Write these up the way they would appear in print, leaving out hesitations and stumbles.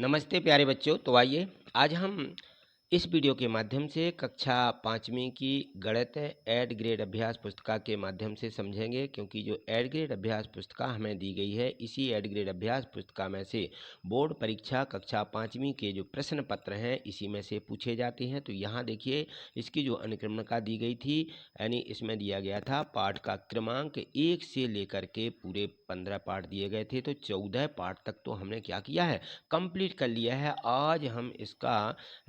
नमस्ते प्यारे बच्चों। तो आइए आज हम इस वीडियो के माध्यम से कक्षा 5वीं की गणित एड ग्रेड अभ्यास पुस्तिका के माध्यम से समझेंगे, क्योंकि जो एड ग्रेड अभ्यास पुस्तिका हमें दी गई है, इसी एड ग्रेड अभ्यास पुस्तिका में से बोर्ड परीक्षा कक्षा 5वीं के जो प्रश्न पत्र हैं इसी में से पूछे जाते हैं। तो यहाँ देखिए, इसकी जो अनुक्रमणिका दी गई थी, यानी इसमें दिया गया था पाठ का क्रमांक 1 से लेकर के पूरे 15 पाठ दिए गए थे। तो 14 पाठ तक तो हमने क्या किया है, कंप्लीट कर लिया है। आज हम इसका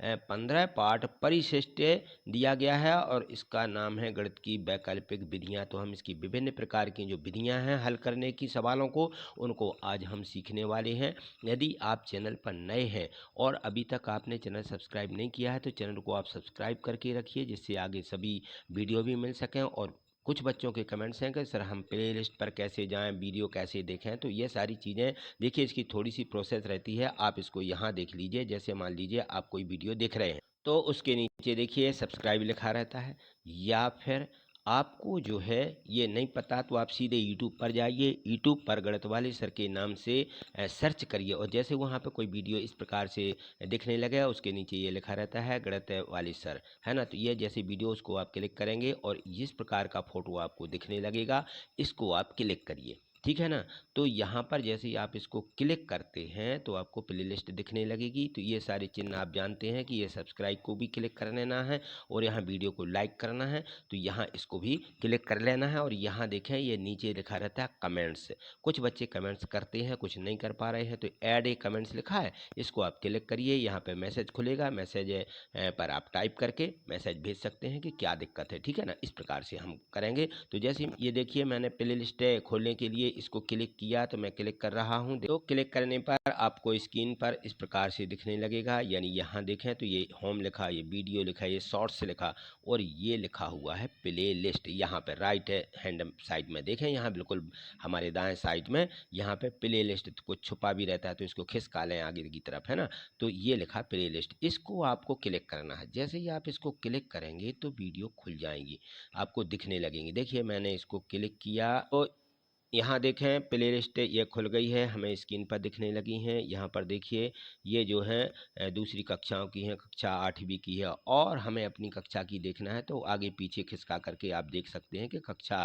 15 पाठ परिशिष्ट दिया गया है और इसका नाम है गणित की वैकल्पिक विधियां। तो हम इसकी विभिन्न प्रकार की जो विधियां हैं हल करने की सवालों को, उनको आज हम सीखने वाले हैं। यदि आप चैनल पर नए हैं और अभी तक आपने चैनल सब्सक्राइब नहीं किया है तो चैनल को आप सब्सक्राइब करके रखिए, जिससे आगे सभी वीडियो भी मिल सकें। और कुछ बच्चों के कमेंट्स हैं कि सर हम प्ले लिस्ट पर कैसे जाएं, वीडियो कैसे देखें। तो ये सारी चीज़ें देखिए, इसकी थोड़ी सी प्रोसेस रहती है। आप इसको यहाँ देख लीजिए। जैसे मान लीजिए आप कोई वीडियो देख रहे हैं तो उसके नीचे देखिए सब्सक्राइब लिखा रहता है, या फिर आपको जो है ये नहीं पता तो आप सीधे यूट्यूब पर जाइए। यूट्यूब पर गणित वाले सर के नाम से सर्च करिए और जैसे वहाँ पे कोई वीडियो इस प्रकार से दिखने लगे उसके नीचे ये लिखा रहता है गणित वाले सर, है ना। तो ये जैसे वीडियो उसको आप क्लिक करेंगे और इस प्रकार का फोटो आपको दिखने लगेगा, इसको आप क्लिक करिए, ठीक है ना। तो यहाँ पर जैसे ही आप इसको क्लिक करते हैं तो आपको प्ले लिस्ट दिखने लगेगी। तो ये सारे चिन्ह आप जानते हैं कि ये सब्सक्राइब को भी क्लिक कर लेना है और यहाँ वीडियो को लाइक करना है, तो यहाँ इसको भी क्लिक कर लेना है। और यहाँ देखें ये नीचे लिखा रहता है कमेंट्स। कुछ बच्चे कमेंट्स करते हैं, कुछ नहीं कर पा रहे हैं, तो ऐड ए कमेंट्स लिखा है, इसको आप क्लिक करिए। यहाँ पर मैसेज खुलेगा, मैसेज पर आप टाइप करके मैसेज भेज सकते हैं कि क्या दिक्कत है, ठीक है ना। इस प्रकार से हम करेंगे। तो जैसे ये देखिए, मैंने प्ले लिस्ट खोलने के लिए इसको क्लिक किया, तो मैं क्लिक कर रहा हूं। तो क्लिक करने पर आपको स्क्रीन पर इस प्रकार से दिखने लगेगा, यानी यहाँ देखें तो ये होम लिखा, ये वीडियो लिखा, ये शॉर्ट्स लिखा और ये लिखा हुआ है प्ले लिस्ट। यहाँ पे राइट हैंड साइड में देखें, यहाँ बिल्कुल हमारे दाएं साइड में यहाँ पे प्ले लिस्ट कुछ छुपा भी रहता है, तो इसको खिसका लें आगे की तरफ, है ना। तो ये लिखा प्ले लिस्ट, इसको आपको क्लिक करना है। जैसे ही आप इसको क्लिक करेंगे तो वीडियो खुल जाएंगी, आपको दिखने लगेंगी। देखिए मैंने इसको क्लिक किया तो यहाँ देखें प्ले लिस्ट ये खुल गई है, हमें स्क्रीन पर दिखने लगी हैं। यहाँ पर देखिए ये जो है दूसरी कक्षाओं की हैं, कक्षा 8वीं की है और हमें अपनी कक्षा की देखना है। तो आगे पीछे खिसका करके आप देख सकते हैं कि कक्षा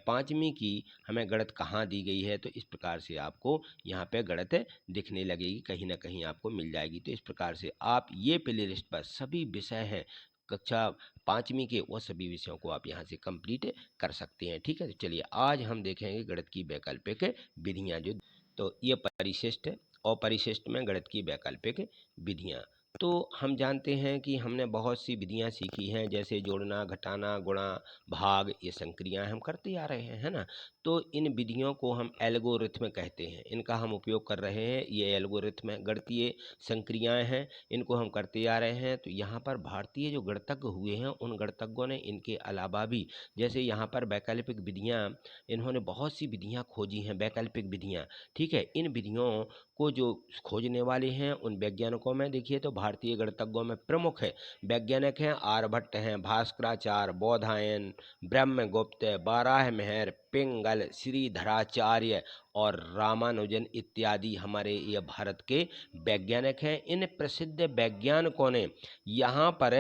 5वीं की हमें गणित कहाँ दी गई है। तो इस प्रकार से आपको यहाँ पे गणित दिखने लगेगी, कहीं ना कहीं आपको मिल जाएगी। तो इस प्रकार से आप ये प्ले लिस्ट पर सभी विषय हैं कक्षा 5वीं के, वो सभी विषयों को आप यहाँ से कंप्लीट कर सकते हैं, ठीक है। तो चलिए आज हम देखेंगे गणित की वैकल्पिक विधियाँ जो, तो ये परिशिष्ट और परिशिष्ट में गणित की वैकल्पिक विधियाँ। तो हम जानते हैं कि हमने बहुत सी विधियाँ सीखी हैं, जैसे जोड़ना, घटाना, गुणा, भाग, ये संक्रियाएं हम करते आ रहे हैं, है ना। तो इन विधियों को हम एल्गोरिथम कहते हैं, इनका हम उपयोग कर रहे हैं। ये एल्गोरिथम गणितीय संक्रियाएं हैं, इनको हम करते आ रहे हैं। तो यहाँ पर भारतीय जो गणितज्ञ हुए हैं उन गणितज्ञों ने इनके अलावा भी, जैसे यहाँ पर वैकल्पिक विधियाँ, इन्होंने बहुत सी विधियाँ खोजी हैं, वैकल्पिक विधियाँ, ठीक है। इन विधियों को जो खोजने वाले हैं उन वैज्ञानिकों में देखिए तो भारतीय गणितज्ञों में प्रमुख है वैज्ञानिक हैं आर्यभट्ट हैं, भास्कराचार्य, बोधायन, ब्रह्मगुप्त, बाराहमिहिर, पिंगल, श्रीधराचार्य और रामानुजन इत्यादि हमारे ये भारत के वैज्ञानिक हैं। इन प्रसिद्ध वैज्ञानिकों ने यहाँ पर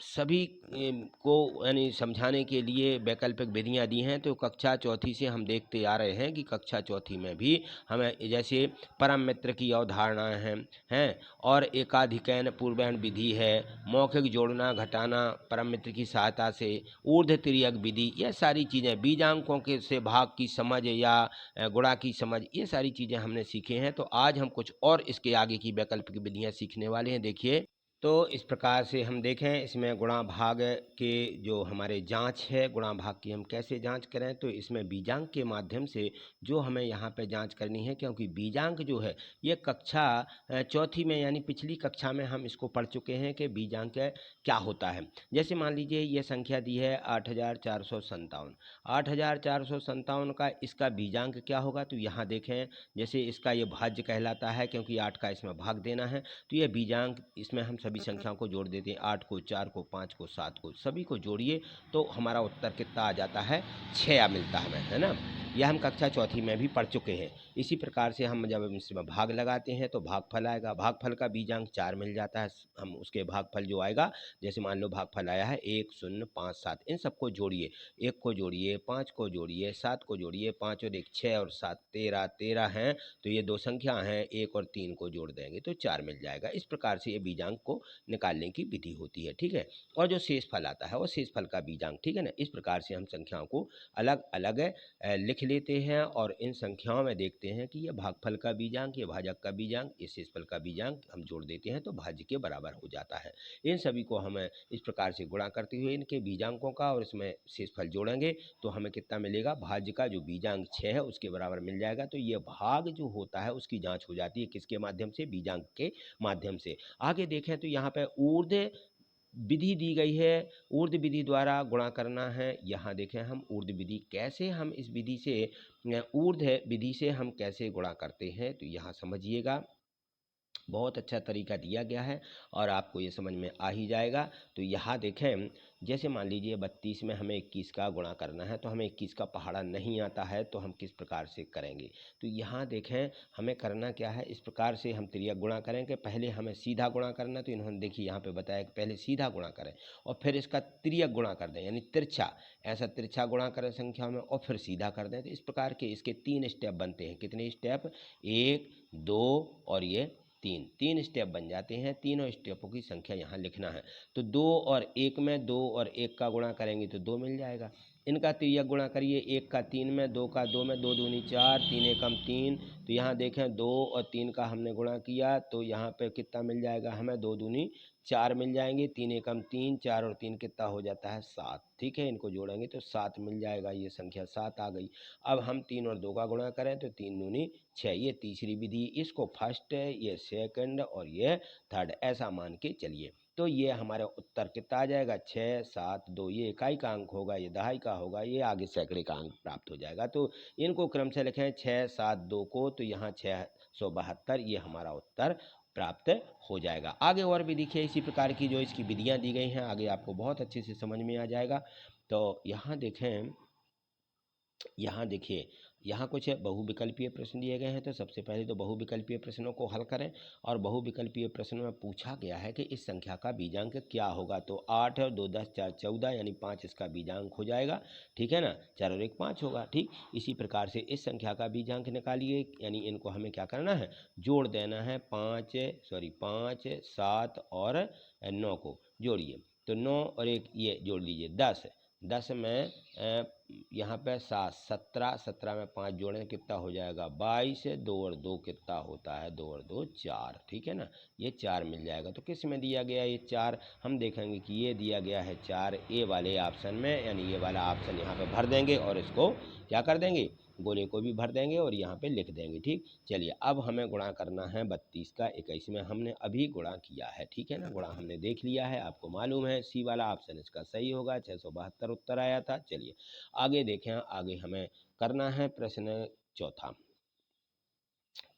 सभी को यानी समझाने के लिए वैकल्पिक विधियाँ दी हैं। तो कक्षा 4 से हम देखते आ रहे हैं कि कक्षा 4 में भी हमें जैसे परम मित्र की अवधारणाएं हैं और एकाधिकैन पूर्वैन विधि है, मौखिक जोड़ना घटाना परम मित्र की सहायता से, ऊर्ध्व तिर्यक विधि, ये सारी चीज़ें, बीजांकों के से भाग की समझ या गुणा की समझ, ये सारी चीज़ें हमने सीखे हैं। तो आज हम कुछ और इसके आगे की वैकल्पिक विधियाँ सीखने वाले हैं। देखिए तो इस प्रकार से हम देखें, इसमें गुणा भाग के जो हमारे जांच है, गुणा भाग की हम कैसे जांच करें, तो इसमें बीजांक के माध्यम से जो हमें यहाँ पे जांच करनी है, क्योंकि बीजांक जो है ये कक्षा 4 में यानी पिछली कक्षा में हम इसको पढ़ चुके हैं कि बीजांक क्या होता है। जैसे मान लीजिए ये संख्या दी है 8457, 8457 का इसका बीजांक क्या होगा। तो यहाँ देखें जैसे इसका ये भाज्य कहलाता है, क्योंकि 8 का इसमें भाग देना है, तो ये बीजांक इसमें हम सभी संख्याओं को जोड़ देते हैं, 8 को, 4 को, 5 को, 7 को, सभी को जोड़िए तो हमारा उत्तर कितना आ जाता है, 6 मिलता है हमें, है ना। यह हम कक्षा चौथी में भी पढ़ चुके हैं। इसी प्रकार से हम जब इसमें भाग लगाते हैं तो भागफल आएगा, भागफल का बीजांक 4 मिल जाता है। हम उसके भागफल जो आएगा, जैसे मान लो भागफल आया है 1, 0, 5, 7, इन सबको जोड़िए, 1 को जोड़िए, 5 को जोड़िए, 7 को जोड़िए, 5 और 1 6 और 7 13, 13 हैं तो ये दो संख्या हैं, 1 और 3 को जोड़ देंगे तो 4 मिल जाएगा। इस प्रकार से ये बीजांक को निकालने की विधि होती है, ठीक है। और जो शेष फल आता है वो शेष फल का बीजांक, ठीक है ना। इस प्रकार से हम संख्याओं को अलग अलग लिख लेते हैं और इन संख्याओं में देखते हैं कि ये भागफल का बीजांक, ये भाजक का बीजांक, ये शेषफल का बीजांक हम जोड़ देते हैं तो भाज्य के बराबर हो जाता है। इन सभी को हमें इस प्रकार से गुणा करते हुए इनके बीजांकों का और इसमें शेषफल जोड़ेंगे तो हमें कितना मिलेगा, भाज्य का जो बीजांक 6 है उसके बराबर मिल जाएगा। तो ये भाग जो होता है उसकी जाँच हो जाती है किसके माध्यम से, बीजांक के माध्यम से। आगे देखें तो यहाँ पे ऊर्ध्व विधि दी गई है, ऊर्ध्व विधि द्वारा गुणा करना है। यहाँ देखें हम ऊर्ध्व विधि कैसे, हम इस विधि से ऊर्ध्व विधि से हम कैसे गुणा करते हैं तो यहाँ समझिएगा, बहुत अच्छा तरीका दिया गया है और आपको ये समझ में आ ही जाएगा। तो यहाँ देखें, जैसे मान लीजिए 32 में हमें 21 का गुणा करना है तो हमें 21 का पहाड़ा नहीं आता है तो हम किस प्रकार से करेंगे। तो यहाँ देखें हमें करना क्या है, इस प्रकार से हम तिर्यक गुणा करेंगे। पहले हमें सीधा गुणा करना, तो इन्होंने देखिए यहाँ पे बताया कि पहले सीधा गुणा करें और फिर इसका तिर्यक गुणा कर दें, यानी तिरछा, ऐसा तिरछा गुणा करें संख्या में और फिर सीधा कर दें। तो इस प्रकार के इसके 3 स्टेप बनते हैं। कितने स्टेप, 1, 2 और ये 3 स्टेप बन जाते हैं। तीनों स्टेपों की संख्या यहाँ लिखना है। तो 2 और 1 में 2 और 1 का गुणा करेंगे तो 2 मिल जाएगा। इनका तिर्यक गुणा करिए, 1 का 3 में, 2 का 2 में, 2 दूनी 4, 3 एकम 3। तो यहाँ देखें 2 और 3 का हमने गुणा किया तो यहाँ पे कितना मिल जाएगा हमें, 2 दूनी 4 मिल जाएंगे, 3 एकम 3, 4 और 3 कितना हो जाता है 7, ठीक है। इनको जोड़ेंगे तो 7 मिल जाएगा, ये संख्या 7 आ गई। अब हम 3 और 2 का गुणा करें तो 3 दूनी 6, ये तीसरी विधि, इसको फर्स्ट, ये सेकंड और ये थर्ड, ऐसा मान के चलिए। तो ये हमारा उत्तर कितना आ जाएगा, 6, 7, 2, ये इकाई का अंक होगा, ये दहाई का होगा, ये आगे सैकड़े का अंक प्राप्त हो जाएगा। तो इनको क्रम से लिखें 6, 7, 2 को, तो यहाँ 672, ये हमारा उत्तर प्राप्त हो जाएगा। आगे और भी देखिए इसी प्रकार की जो इसकी विधियाँ दी गई हैं, आगे आपको बहुत अच्छे से समझ में आ जाएगा। तो यहाँ देखें, यहाँ देखिए, यहाँ कुछ बहुविकल्पीय प्रश्न दिए गए हैं। तो सबसे पहले तो बहुविकल्पीय प्रश्नों को हल करें और बहुविकल्पीय प्रश्न में पूछा गया है कि इस संख्या का बीजांक क्या होगा। तो 8 और 2 10 4 14, यानी 5 इसका बीजांक हो जाएगा, ठीक है ना। 4 और 1 5 होगा, ठीक। इसी प्रकार से इस संख्या का बीजांक निकालिए, यानी इनको हमें क्या करना है, जोड़ देना है। 5 7 और 9 को जोड़िए तो 9 और 1 ये जोड़ लीजिए 10, 10 में यहाँ पे 7, 17, 17 में 5 जोड़ें कितना हो जाएगा 22, 2 और 2 कितना होता है, 2 और 2 4, ठीक है ना। ये 4 मिल जाएगा। तो किस में दिया गया ये 4, हम देखेंगे कि ये दिया गया है 4 ए वाले ऑप्शन में, यानी ये वाला ऑप्शन यहाँ पे भर देंगे और इसको क्या कर देंगे, गोले को भी भर देंगे और यहाँ पे लिख देंगे, ठीक। चलिए अब हमें गुणा करना है 32 का 21 में, हमने अभी गुणा किया है, ठीक है ना। गुणा हमने देख लिया है, आपको मालूम है सी वाला ऑप्शन इसका सही होगा, 672 उत्तर आया था। चलिए आगे देखें, आगे हमें करना है प्रश्न चौथा।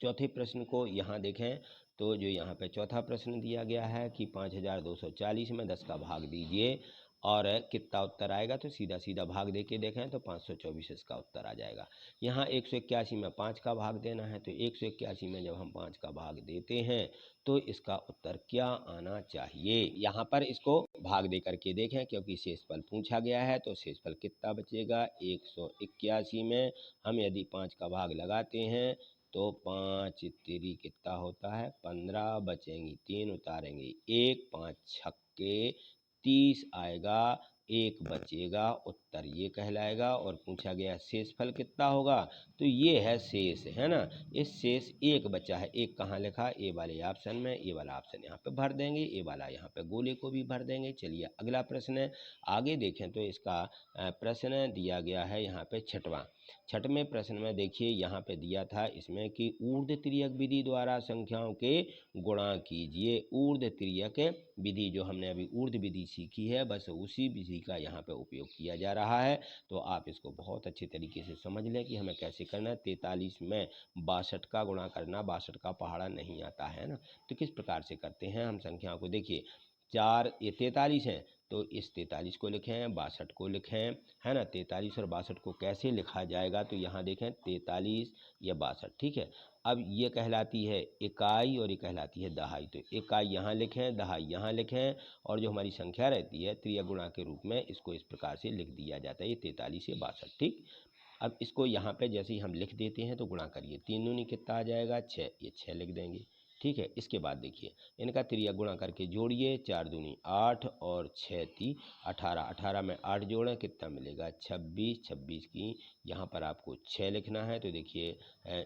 चौथे प्रश्न को यहाँ देखें तो जो यहाँ पे चौथा प्रश्न दिया गया है कि 5240 में 10 का भाग दीजिए और कितना उत्तर आएगा। तो सीधा सीधा भाग दे के देखें तो 524 इसका उत्तर आ जाएगा। यहाँ 181 में 5 का भाग देना है, तो 181 में जब हम 5 का भाग देते हैं तो इसका उत्तर क्या आना चाहिए। यहाँ पर इसको भाग दे करके देखें, क्योंकि शेषफल पूछा गया है। तो शेषफल कितना बचेगा, 181 में हम यदि 5 का भाग लगाते हैं तो 5 तिरी कितना होता है 15, बचेंगी 3, उतारेंगे 1, 5 छक्के 30 आएगा, 1 बचेगा, उत्तर ये कहलाएगा। और पूछा गया शेषफल कितना होगा, तो ये है शेष, है ना। इस शेष 1 बचा है, 1 कहाँ लिखा, ए वाले ऑप्शन में, ए वाला ऑप्शन यहाँ पे भर देंगे, ए वाला यहाँ पे गोले को भी भर देंगे। चलिए अगला प्रश्न है, आगे देखें तो इसका प्रश्न दिया गया है यहाँ पे छठवें प्रश्न में देखिए यहाँ पे दिया था इसमें कि ऊर्ध्व तिर्यक विधि द्वारा संख्याओं के गुणा कीजिए। ऊर्ध्व तिर्यक विधि, जो हमने अभी ऊर्ध्व विधि सीखी है, बस उसी विधि विधि का यहाँ पे उपयोग किया जा रहा है। तो आप इसको बहुत अच्छे तरीके से समझ लें कि हमें कैसे करना है। 43 में 62 का गुणा करना, 62 का पहाड़ा नहीं आता है ना। तो किस प्रकार से करते हैं हम संख्याओं को, देखिए 4 ये 43 है तो इस 43 को लिखें, 62 को लिखें, है ना। 43 और 62 को कैसे लिखा जाएगा, तो यहाँ देखें 43 या 62, ठीक है। अब ये कहलाती है इकाई और ये कहलाती है दहाई। तो इकाई यहाँ लिखें, दहाई यहाँ लिखें, और जो हमारी संख्या रहती है त्रियक गुणा के रूप में इसको इस प्रकार से लिख दिया जाता है, ये 43 या 62, ठीक। अब इसको यहाँ पे जैसे ही हम लिख देते हैं तो गुणा करिए, 3 दूनी कितना आ जाएगा 6, ये 6 लिख देंगे, ठीक है। इसके बाद देखिए इनका त्रियक गुणा करके जोड़िए, 4 दूनी 8 और 6 ती 18, 18 में 8 जोड़ें कितना मिलेगा 26, 26 की यहाँ पर आपको 6 लिखना है। तो देखिए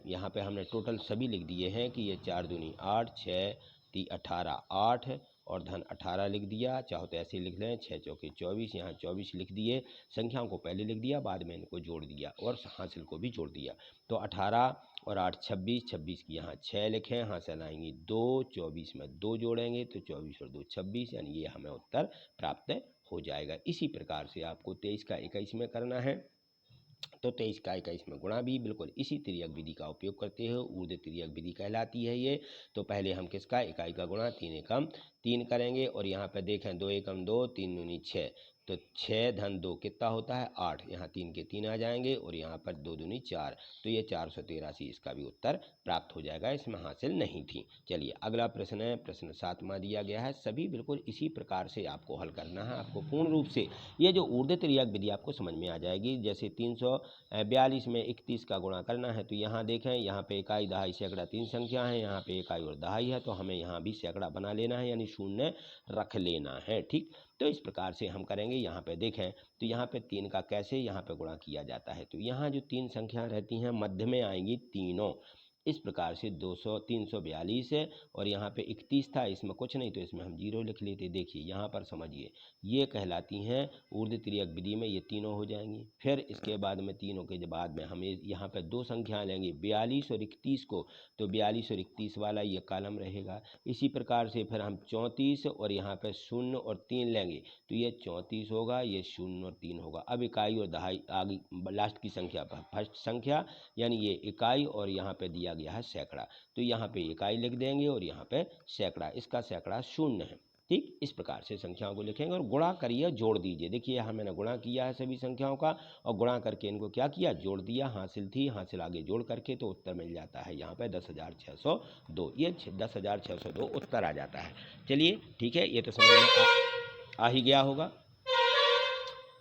यहाँ पे हमने टोटल सभी लिख दिए हैं कि ये 4 दूनी 8, 6 ती 18, 8 और धन 18 लिख दिया, चाहो तो ऐसे लिख लें, 6 चौके 24, यहाँ 24 लिख दिए। संख्याओं को पहले लिख दिया, बाद में इनको जोड़ दिया और हासिल को भी जोड़ दिया। तो 18 और 8 26, 26 की यहाँ 6 लिखें, हासिल आएंगी 2, 24 में 2 जोड़ेंगे तो 24 और 2 26, यानी ये हमें उत्तर प्राप्त हो जाएगा। इसी प्रकार से आपको 23 का 21 में करना है, तो 23 का 21 में गुणा भी बिल्कुल इसी तिर्यक विधि का उपयोग करते हो, ऊर्ध्व तिर्यक विधि कहलाती है ये। तो पहले हम किसका इकाई का गुणा 3 एकम 3 करेंगे, और यहाँ पे देखें 2 एकम 2, 3 दूनी 6, तो 6 धन 2 कितना होता है 8, यहाँ 3 के 3 आ जाएंगे, और यहाँ पर 2 दूनी 4, तो ये 483, इसका भी उत्तर प्राप्त हो जाएगा, इसमें हासिल नहीं थी। चलिए अगला प्रश्न है, प्रश्न 7वां दिया गया है। सभी बिल्कुल इसी प्रकार से आपको हल करना है। आपको पूर्ण रूप से ये जो ऊर्ध्व तिर्यक विधि आपको समझ में आ जाएगी। जैसे 342 में 31 का गुणा करना है, तो यहाँ देखें, यहाँ पे इकाई दहाई सैकड़ा 3 संख्या है, यहाँ पे इकाई और दहाई है, तो हमें यहाँ भी सैकड़ा बना लेना है, यानी शून्य रख लेना है, ठीक। तो इस प्रकार से हम करेंगे। यहाँ पे देखें तो यहाँ पे 3 का कैसे यहाँ पे गुणा किया जाता है, तो यहाँ जो 3 संख्या रहती हैं मध्य में आएंगी तीनों, इस प्रकार से 342 है, और यहाँ पे 31 था, इसमें कुछ नहीं तो इसमें हम 0 लिख लेते। देखिए यहाँ पर समझिए, ये कहलाती हैं ऊर्ध्व तिर्यक विधि में, ये तीनों हो जाएंगी। फिर इसके बाद में तीनों के बाद में हमें यहाँ पे 2 संख्या लेंगे 42 और 31 को, तो 42 और 31 वाला ये कॉलम रहेगा। इसी प्रकार से फिर हम 34 और यहाँ पे 0 और 3 लेंगे, तो ये 34 होगा, ये 0 और 3 होगा। अब इकाई और दहाई आगे लास्ट की संख्या पर फर्स्ट संख्या, यानी ये इकाई और यहाँ पे दिया गया है सैकड़ा, तो यहाँ पे इकाई लिख देंगे और यहाँ पे सैकड़ा, इसका सैकड़ा 0 है, ठीक। इस प्रकार से संख्याओं को लिखेंगे और गुणा करिए, जोड़ दीजिए। देखिए यहाँ मैंने गुणा किया है सभी संख्याओं का, और गुणा करके इनको क्या किया, जोड़ दिया, हासिल थी, हासिल आगे जोड़ करके तो उत्तर मिल जाता है यहाँ पे 10,602, ये 10,602 उत्तर आ जाता है। चलिए ठीक है, ये तो समझ में आ ही गया होगा।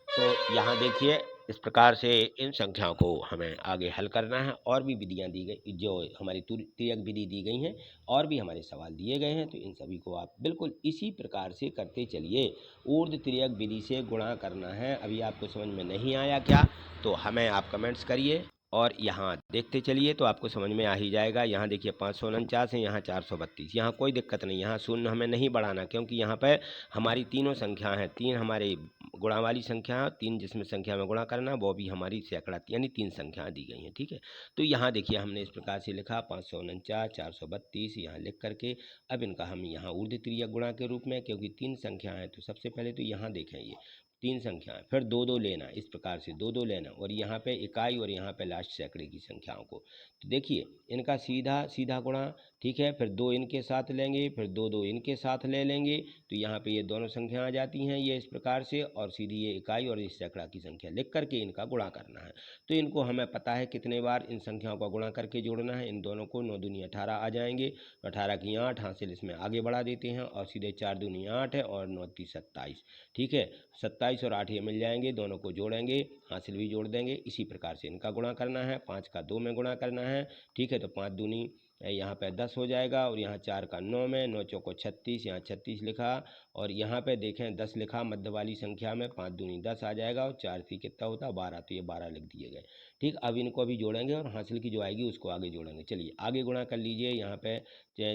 तो यहाँ देखिए इस प्रकार से इन संख्याओं को हमें आगे हल करना है। और भी विधियाँ दी गई, जो हमारी तिर्यक विधि दी गई हैं, और भी हमारे सवाल दिए गए हैं, तो इन सभी को आप बिल्कुल इसी प्रकार से करते चलिए। ऊर्ध्व तिर्यक विधि से गुणा करना है। अभी आपको समझ में नहीं आया क्या, तो हमें आप कमेंट्स करिए, और यहाँ देखते चलिए तो आपको समझ में आ ही जाएगा। यहाँ देखिए 549 है, यहाँ 432, यहाँ कोई दिक्कत नहीं, यहाँ शून्य हमें नहीं बढ़ाना, क्योंकि यहाँ पर हमारी तीनों संख्या हैं, 3 हमारे गुणा वाली संख्या, 3 जिसमें संख्या में गुणा करना, वो भी हमारी सैकड़ा, यानी 3 संख्याएँ दी गई हैं, ठीक है। तो यहाँ देखिए हमने इस प्रकार से लिखा 549, 432, यहाँ लिख करके अब इनका हम यहाँ ऊर्ध्व तिर्यक गुणा के रूप में, क्योंकि 3 संख्या है, तो सबसे पहले तो यहाँ देखें ये 3 संख्याएं, फिर 2-2 लेना, इस प्रकार से 2-2 लेना, और यहाँ पे इकाई और यहाँ पे लास्ट सैकड़े की संख्याओं को, तो देखिए इनका सीधा सीधा गुणा, ठीक है। फिर 2 इनके साथ लेंगे, फिर 2-2 इनके साथ ले लेंगे, तो यहाँ पे ये दोनों संख्या आ जाती हैं ये इस प्रकार से, और सीधी ये इकाई और इस सैकड़ा की संख्या लिख करके इनका गुणा करना है। तो इनको हमें पता है कितने बार इन संख्याओं का गुणा करके जोड़ना है। इन दोनों को 9 दूनी 18 आ जाएंगे, 18 की 8 हासिल इसमें आगे बढ़ा देते हैं, और सीधे 4 दूनी 8 है और 9 ती 27, ठीक है। 27 और 8 ये मिल जाएंगे, दोनों को जोड़ेंगे, हासिल भी जोड़ देंगे। इसी प्रकार से इनका गुणा करना है, 5 का 2 में गुणा करना है, ठीक है। तो 5 दूनी यहाँ पे 10 हो जाएगा, और यहाँ 4 का 9 में, 9 चौको 36, यहाँ 36 लिखा, और यहाँ पे देखें 10 लिखा मध्य वाली संख्या में, 5 दूनी 10 आ जाएगा, और 4 सी कितना होता है 12, तो ये 12 लिख दिए गए, ठीक। अब इनको अभी जोड़ेंगे और हासिल की जो आएगी उसको आगे जोड़ेंगे। चलिए आगे गुणा कर लीजिए। यहाँ पे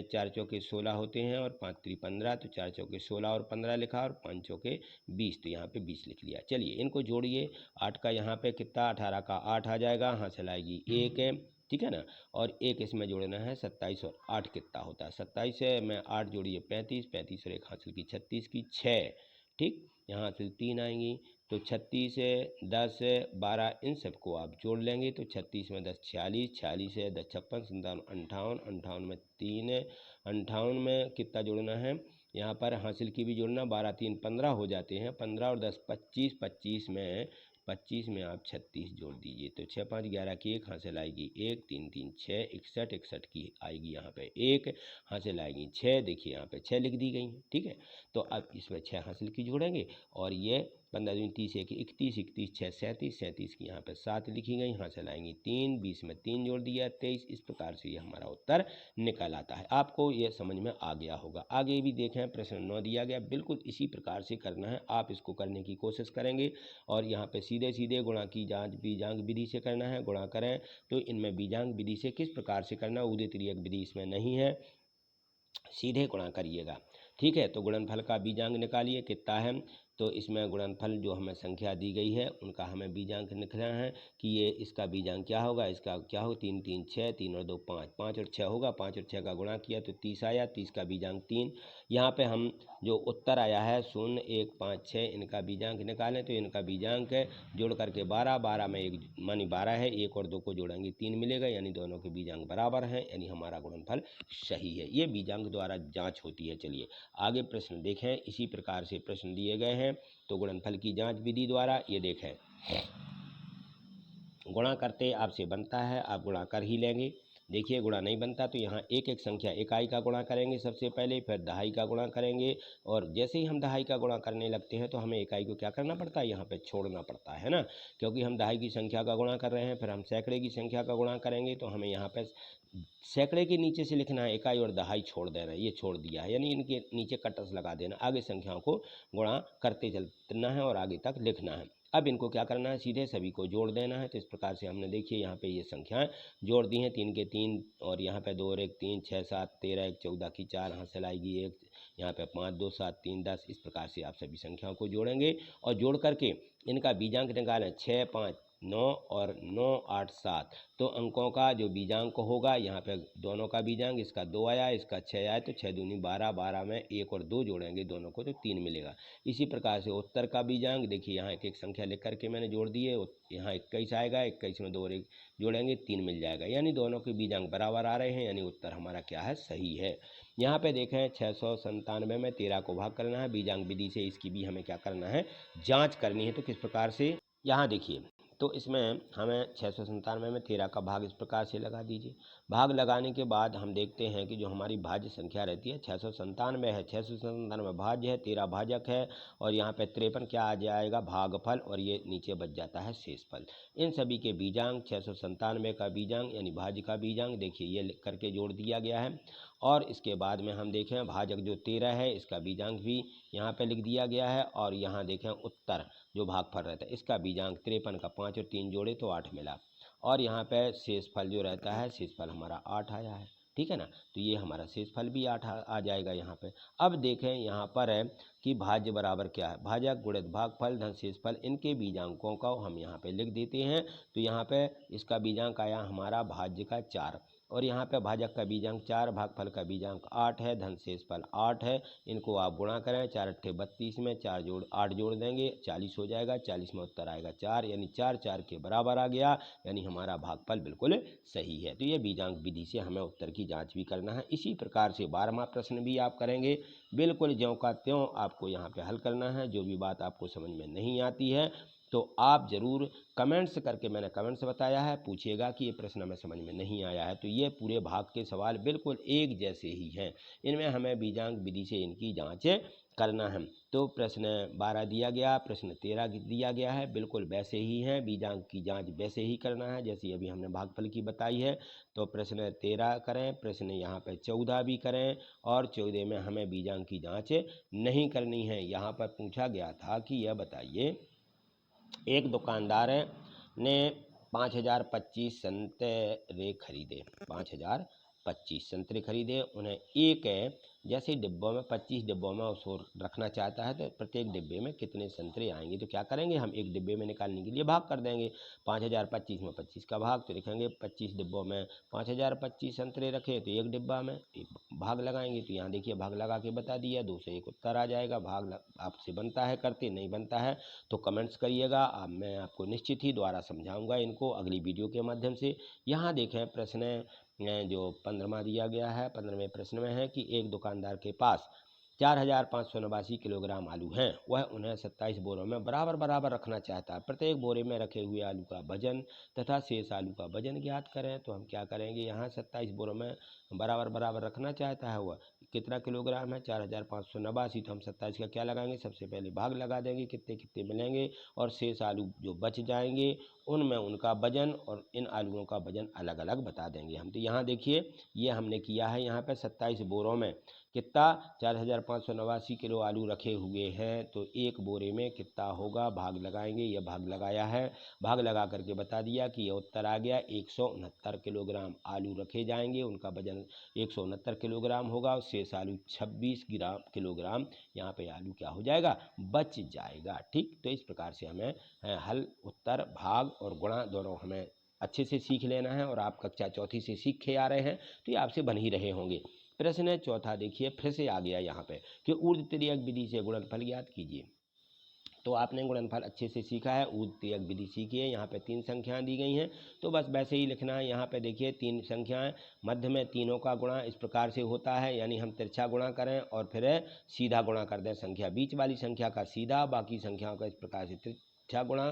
4 चौके 16 होते हैं, और 5 3 15, तो 4 चौके 16 और 15 लिखा, और 5 चौके 20, तो यहाँ पे 20 लिख लिया। चलिए इनको जोड़िए, 8 का यहाँ पे कितना 18 का 8 आ जाएगा, हासिल आएगी 1, ठीक है ना। और 1 इसमें जोड़ना है, 27 और 8 कितना होता है 27 है, मैं 8 जोड़िए 35, 35 और 1 हासिल की 36 की 6, ठीक। यहाँ से 3 आएंगी तो 36 है, 10 है, 12, इन सबको आप जोड़ लेंगे तो 36 में 10 46, 46 है 10 56, 57 58, 58 में 3 है, 58 में कितना जोड़ना है यहाँ पर हासिल की भी जोड़ना, 12 3 15 हो जाते हैं, 15 और 10 25, 25 में आप 36 जोड़ दीजिए तो 6 5 11 की 1 हासिल आएगी 1 3 3 6 61, 61 की आएगी यहाँ पे 1 हासिल आएगी 6, देखिए यहाँ पे 6 लिख दी गई हैं। ठीक है, तो अब इसमें 6 हासिल की जोड़ेंगे और ये 15 दूनी 30 1 31, 31 6 37, 37 की यहाँ पे 7 लिखी गई, हासिल आएंगी 3, 20 में 3 जोड़ दिया 23। इस प्रकार से ये हमारा उत्तर निकल आता है। आपको ये समझ में आ गया होगा। आगे भी देखें, प्रश्न 9 दिया गया, बिल्कुल इसी प्रकार से करना है। आप इसको करने की कोशिश करेंगे और यहाँ पे सीधे सीधे गुणा की जांच बीजांग विधि से करना है। गुणा करें तो इनमें बीजांग विधि से किस प्रकार से करना, उदित तिर्यक विधि इसमें नहीं है, सीधे गुणा करिएगा। ठीक है, तो गुणनफल का बीजांग निकालिए कितना है, तो इसमें गुणनफल जो हमें संख्या दी गई है उनका हमें बीजांक लिखना है कि ये इसका बीजांक क्या होगा, इसका क्या हो 3 3 6, 3 और 2 5, 5 और 6 होगा, 5 और 6 का गुणा किया तो 30 आया, 30 का बीजांक 3। यहाँ पे हम जो उत्तर आया है 0 1 5 6, इनका बीजांक निकालें तो इनका बीजांक है जोड़ करके 12, 12 में एक मानी 12 है, 1 और 2 को जोड़ेंगे 3 मिलेगा, यानी दोनों के बीजांक बराबर हैं, यानी हमारा गुणनफल सही है। ये बीजांक द्वारा जाँच होती है। चलिए आगे प्रश्न देखें, इसी प्रकार से प्रश्न दिए गए हैं। तो गुणनफल की जांच विधि द्वारा ये देखें, गुणा करते आपसे बनता है, आप गुणा कर ही लेंगे। देखिए गुणा नहीं बनता तो यहाँ एक एक संख्या इकाई का गुणा करेंगे सबसे पहले, फिर दहाई का गुणा करेंगे और जैसे ही हम दहाई का गुणा करने लगते हैं तो हमें इकाई को क्या करना पड़ता है, यहाँ पे छोड़ना पड़ता है ना, क्योंकि हम दहाई की संख्या का गुणा कर रहे हैं। फिर हम सैकड़े की संख्या का गुणा करेंगे तो हमें यहाँ पे सैकड़े के नीचे से लिखना है इकाई और दहाई छोड़ देना है, ये छोड़ दिया है, यानी इनके नीचे कटर्स लगा देना, आगे संख्याओं को गुणा करते चलना है और आगे तक लिखना है। अब इनको क्या करना है, सीधे सभी को जोड़ देना है। तो इस प्रकार से हमने देखिए यहाँ पे ये संख्याएं जोड़ दी हैं, 3 के 3 और यहाँ पे 2 और 1 3, 6 7 13, 1 14 की 4 हासिल आएगी 1, यहाँ पे 5 2 7 3 10। इस प्रकार से आप सभी संख्याओं को जोड़ेंगे और जोड़ करके इनका बीजांक निकालें, 6 5 9 और 9 8 7, तो अंकों का जो बीजांक होगा यहाँ पे दोनों का बीजांक, इसका 2 आया इसका 6 आया, तो 6 दूनी 12, 12 में 1 और 2 जोड़ेंगे दोनों को तो 3 मिलेगा। इसी प्रकार से उत्तर का बीजांक देखिए, यहाँ एक एक संख्या लिख करके मैंने जोड़ दिए, यहाँ 21 आएगा, 21 में 2 और 1 जोड़ेंगे 3 मिल जाएगा, यानी दोनों के बीजांक बराबर आ रहे हैं, यानी उत्तर हमारा क्या है, सही है। यहाँ पे देखें 697 में 13 को भाग करना है, बीजांक विधि से इसकी भी हमें क्या करना है, जाँच करनी है। तो किस प्रकार से, यहाँ देखिए तो इसमें हमें 697 में 13 का भाग इस प्रकार से लगा दीजिए। भाग लगाने के बाद हम देखते हैं कि जो हमारी भाज्य संख्या रहती है 697 है, 697 भाज्य है, 13 भाजक है और यहाँ पे 53 क्या आ जाएगा, भागफल, और ये नीचे बच जाता है शेषफल। इन सभी के बीजांक 697 का बीजांक यानी भाज्य का बीजांक देखिए ये लिख करके जोड़ दिया गया है। और इसके बाद में हम देखें भाजक जो 13 है इसका बीजांक भी यहाँ पे लिख दिया गया है, और यहाँ देखें उत्तर जो भागफल रहता है इसका बीजांक 53 का 5 और 3 जोड़े तो 8 मिला, और यहाँ पे शेषफल जो रहता है शेषफल हमारा 8 आया है। ठीक है ना, तो ये हमारा शेषफल भी 8 आ जाएगा यहाँ पे। अब देखें यहाँ पर है कि भाज्य बराबर क्या है, भाजक गुणित भागफल धन शेषफल, इनके बीजांकों का हम यहाँ पे लिख देते हैं। तो यहाँ पे इसका बीजांक आया हमारा भाज्य का 4, और यहाँ पे भाजक का बीजांक 4, भागफल का बीजांक 8 है, धन शेषफल 8 है। इनको आप गुणा करें, 4 अट्ठे 32 में 4 जोड़ 8 जोड़ देंगे 40 हो जाएगा, 40 में उत्तर आएगा 4, यानी 4 4 के बराबर आ गया, यानी हमारा भागफल बिल्कुल सही है। तो ये बीजांक विधि से हमें उत्तर की जांच भी करना है। इसी प्रकार से 12वां प्रश्न भी आप करेंगे, बिल्कुल ज्यों का त्यों आपको यहाँ पे हल करना है। जो भी बात आपको समझ में नहीं आती है तो आप ज़रूर कमेंट्स करके, मैंने कमेंट्स बताया है, पूछिएगा कि ये प्रश्न हमें समझ में नहीं आया है। तो ये पूरे भाग के सवाल बिल्कुल एक जैसे ही हैं, इनमें हमें बीजांक विधि से इनकी जांच करना है। तो प्रश्न 12 दिया गया, प्रश्न 13 दिया गया है, बिल्कुल वैसे ही हैं, बीजांक की जांच वैसे ही करना है जैसे अभी हमने भागफल की बताई है। तो प्रश्न 13 करें, प्रश्न यहाँ पे 14 भी करें, और 14 में हमें बीजांक की जाँच नहीं करनी है। यहाँ पर पूछा गया था कि यह बताइए, एक दुकानदार ने 5025 संतरे खरीदे, 5025 25 संतरे खरीदे। उन्हें एक जैसे डिब्बों में 25 डिब्बों में उसको रखना चाहता है तो प्रत्येक डिब्बे में कितने संतरे आएंगे, तो क्या करेंगे हम एक डिब्बे में निकालने के लिए भाग कर देंगे। 5025 में 25 का भाग, तो लिखेंगे 25 डिब्बों में 5025 संतरे रखे तो एक डिब्बा में एक भाग लगाएंगे। तो यहाँ देखिए भाग लगा के बता दिया, 2 से 1 उत्तर आ जाएगा। भाग आपसे बनता है करते, नहीं बनता है तो कमेंट्स करिएगा। अब मैं आपको निश्चित ही दोबारा समझाऊंगा इनको अगली वीडियो के माध्यम से। यहाँ देखें प्रश्न जो 15वां दिया गया है, 15वें प्रश्न में है कि एक दुकानदार के पास 4589 किलोग्राम आलू हैं। वह उन्हें 27 बोरों में बराबर बराबर रखना चाहता है। प्रत्येक बोरे में रखे हुए आलू का वजन तथा शेष आलू का वजन ज्ञात करें। तो हम क्या करेंगे, यहाँ 27 बोरों में बराबर बराबर रखना चाहता है, वह कितना किलोग्राम है 4589। तो हम 27 का क्या लगाएंगे, सबसे पहले भाग लगा देंगे कितने कितने मिलेंगे, और शेष आलू जो बच जाएंगे उनमें उनका वजन और इन आलूओं का वजन अलग अलग बता देंगे हम। तो यहाँ देखिए ये हमने किया है, यहाँ पे 27 बोरों में कितना 4589 किलो आलू रखे हुए हैं, तो एक बोरे में कितना होगा, भाग लगाएंगे। यह भाग लगाया है, भाग लगा करके बता दिया कि यह उत्तर आ गया 169 किलोग्राम आलू रखे जाएंगे, उनका वजन 169 किलोग्राम होगा और शेष आलू 26 किलोग्राम यहाँ पे आलू क्या हो जाएगा, बच जाएगा। ठीक, तो इस प्रकार से हमें हल, उत्तर, भाग और गुणा दोनों हमें अच्छे से सीख लेना है। और आप कक्षा चौथी से सीख के आ रहे हैं तो ये आपसे बन ही रहे होंगे। प्रश्न चौथा देखिए फिर से आ गया यहाँ पे कि ऊर्ध्वतिर्यक विधि से गुणनफल ज्ञात कीजिए। तो आपने गुणनफल अच्छे से सीखा है, ऊर्ध्वतिर्यक विधि सीखी है। यहाँ पे 3 संख्याएं दी गई हैं तो बस वैसे ही लिखना है। यहाँ पे देखिए 3 संख्याएं, मध्य में तीनों का गुणा इस प्रकार से होता है, यानी हम तिरछा गुणा करें और फिर सीधा गुणा कर दें संख्या, बीच वाली संख्या का सीधा, बाकी संख्याओं का इस प्रकार से तिरछा गुणा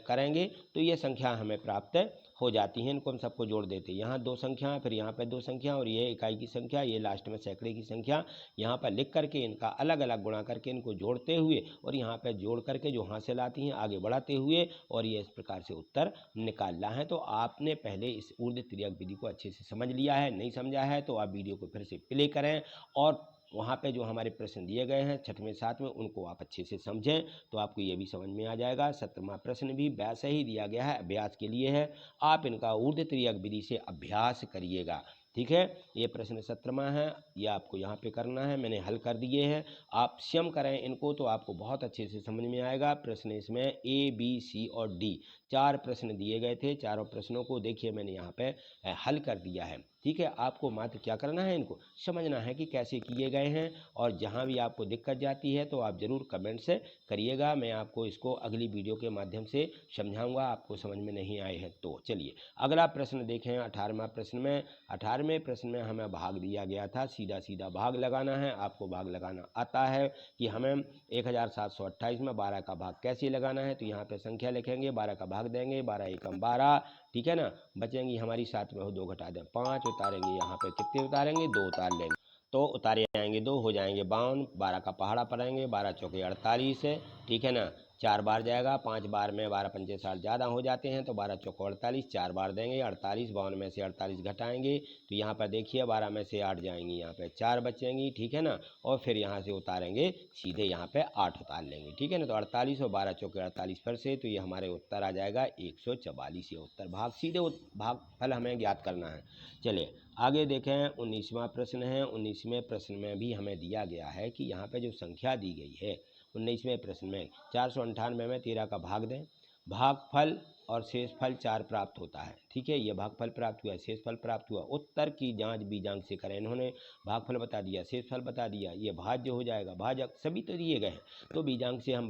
करेंगे तो ये संख्या हमें प्राप्त हो जाती हैं। इनको हम सबको जोड़ देते हैं, यहाँ 2 संख्या, फिर यहाँ पे 2 संख्या और ये इकाई की संख्या, ये लास्ट में सैकड़े की संख्या। यहाँ पर लिख करके इनका अलग अलग गुणा करके इनको जोड़ते हुए और यहाँ पे जोड़ करके जो हासिल आती हैं आगे बढ़ाते हुए और ये इस प्रकार से उत्तर निकालना है। तो आपने पहले इस ऊर्ध्वतिर्यक विधि को अच्छे से समझ लिया है, नहीं समझा है तो आप वीडियो को फिर से प्ले करें और वहाँ पे जो हमारे प्रश्न दिए गए हैं 6वें 7वें उनको आप अच्छे से समझें तो आपको ये भी समझ में आ जाएगा। 17वां प्रश्न भी वैसे ही दिया गया है, अभ्यास के लिए है, आप इनका ऊर्ध्वतिर्यक विधि से अभ्यास करिएगा। ठीक है, ये प्रश्न 17वां है, ये आपको यहाँ पे करना है, मैंने हल कर दिए हैं। आप स्वयं करें इनको तो आपको बहुत अच्छे से समझ में आएगा। प्रश्न इसमें A, B, C और D 4 प्रश्न दिए गए थे, चारों प्रश्नों को देखिए मैंने यहाँ पे हल कर दिया है। ठीक है, आपको मात्र क्या करना है, इनको समझना है कि कैसे किए गए हैं और जहाँ भी आपको दिक्कत जाती है तो आप ज़रूर कमेंट से करिएगा। मैं आपको इसको अगली वीडियो के माध्यम से समझाऊंगा, आपको समझ में नहीं आए हैं तो। चलिए अगला प्रश्न देखें 18वां प्रश्न में। 18वें प्रश्न में हमें भाग दिया गया था, सीधा सीधा भाग लगाना है। आपको भाग लगाना आता है कि हमें 1728 में 12 का भाग कैसे लगाना है। तो यहाँ पे संख्या लिखेंगे, 12 का भाग देंगे, 12 एकम 12, ठीक है ना, बचेंगी हमारी 7 में 2 घटा दें 5, उतारेंगे यहाँ पे कितने उतारेंगे, 2 उतार लेंगे तो उतारे जाएंगे 2, हो जाएंगे 52, 12 का पहाड़ा पड़ेंगे, 12 चौके 48 है, ठीक है ना, 4 बार जाएगा, 5 बार में 12 पंचे 60 ज़्यादा हो जाते हैं तो 12 चौको 48, 4 बार देंगे 48, 52 में से 48 घटाएंगे तो यहाँ पर देखिए 12 में से 8 जाएंगी, यहाँ पे 4 बचेंगी, ठीक है ना, और फिर यहाँ से उतारेंगे सीधे यहाँ पे 8 उतार लेंगे, ठीक है ना। तो 48 और 12 चौके 48 फिर से, तो ये हमारे उत्तर आ जाएगा 144। ये उत्तर भाग सीधे भागफल हमें ज्ञात करना है। चलिए आगे देखें 19वां प्रश्न है। 19वें प्रश्न में भी हमें दिया गया है कि यहाँ पे जो संख्या दी गई है 19वें प्रश्न में 498 में 13 का भाग दें, भागफल और शेषफल 4 प्राप्त होता है। ठीक है, ये भागफल प्राप्त हुआ, शेषफल प्राप्त हुआ। उत्तर की जांच बीजांक से करें। इन्होंने भागफल बता दिया, शेषफल बता दिया, ये भाज्य हो जाएगा, भाजक सभी तो दिए गए हैं तो बीजांक से हम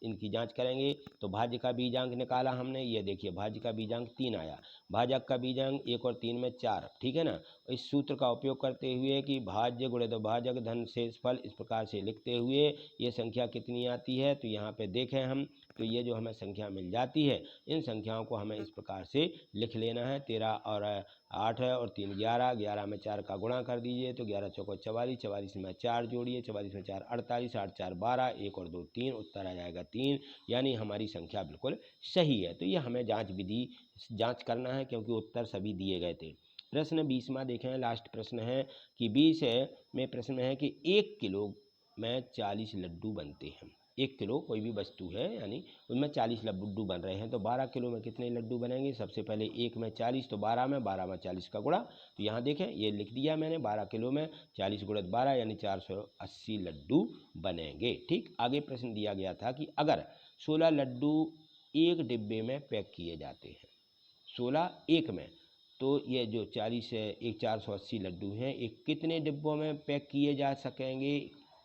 इनकी जांच करेंगे। तो भाज्य का बीजांक निकाला हमने, ये देखिए भाज्य का बीजांक 3 आया, भाजक का बीजांक 1 और 3 में 4, ठीक है ना। इस सूत्र का उपयोग करते हुए कि भाज्य गुणित भाजक धन शेषफल, इस प्रकार से लिखते हुए ये संख्या कितनी आती है तो यहाँ पे देखें हम, तो ये जो हमें संख्या मिल जाती है इन संख्याओं को हमें इस प्रकार से लिख लेना है। 13 और 8 है और 3 11, 11 में 4 का गुणा कर दीजिए तो 11 चौको 44, 44 में 4 जोड़िए, 44 में 4 48, 8 4 12, 1 और 2 3, उत्तर आ जाएगा 3, यानी हमारी संख्या बिल्कुल सही है। तो ये हमें जांच करना है क्योंकि उत्तर सभी दिए गए थे। प्रश्न 20वां देखें, लास्ट प्रश्न है कि 20 में प्रश्न है कि 1 किलो में 40 लड्डू बनते हैं। 1 किलो कोई भी वस्तु है, यानी उनमें 40 लड्डू बन रहे हैं, तो 12 किलो में कितने लड्डू बनेंगे? सबसे पहले 1 में 40 तो 12 में 40 का गुणा। तो यहाँ देखें ये लिख दिया मैंने, 12 किलो में 40 गुणित 12 यानी 480 लड्डू बनेंगे। ठीक, आगे प्रश्न दिया गया था कि अगर 16 लड्डू एक डिब्बे में पैक किए जाते हैं, 16 एक में, तो ये जो 40 है, एक 480 लड्डू हैं, एक कितने डिब्बों में पैक किए जा सकेंगे,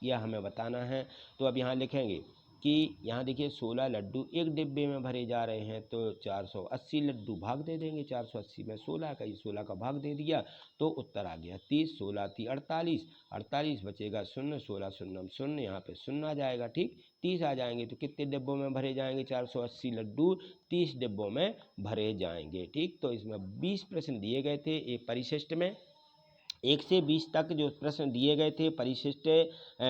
यह हमें बताना है। तो अब यहाँ लिखेंगे कि यहाँ देखिए 16 लड्डू एक डिब्बे में भरे जा रहे हैं, तो 480 लड्डू भाग दे देंगे 480 में 16 का, ये 16 का भाग दे दिया तो उत्तर आ गया 30, 16 × 48, 48 बचेगा 0, 16 शून्य 0, यहाँ पे 0 आ जाएगा। ठीक, 30 आ जाएंगे तो कितने डिब्बों में भरे जाएंगे? 480 लड्डू 30 डिब्बों में भरे जाएंगे। ठीक, तो इसमें 20 प्रश्न दिए गए थे एक परिशिष्ट में। 1 से 20 तक जो प्रश्न दिए गए थे परिशिष्ट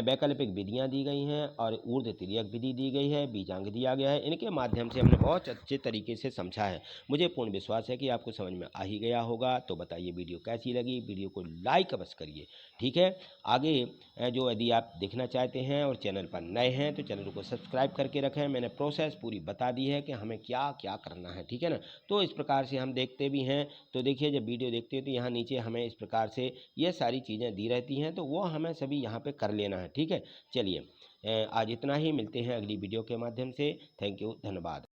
वैकल्पिक विधियां दी गई हैं और ऊर्ध्व तिर्यक विधि दी गई है, बीजांक दिया गया है। इनके माध्यम से हमने बहुत अच्छे तरीके से समझा है। मुझे पूर्ण विश्वास है कि आपको समझ में आ ही गया होगा। तो बताइए वीडियो कैसी लगी, वीडियो को लाइक अवश्य करिए। ठीक है, आगे जो यदि आप देखना चाहते हैं और चैनल पर नए हैं तो चैनल को सब्सक्राइब करके रखें। मैंने प्रोसेस पूरी बता दी है कि हमें क्या क्या करना है। ठीक है ना, तो इस प्रकार से हम देखते भी हैं। तो देखिए जब वीडियो देखते हैं तो यहाँ नीचे हमें इस प्रकार से ये सारी चीज़ें दी रहती हैं, तो वो हमें सभी यहाँ पे कर लेना है। ठीक है, चलिए आज इतना ही, मिलते हैं अगली वीडियो के माध्यम से। थैंक यू, धन्यवाद।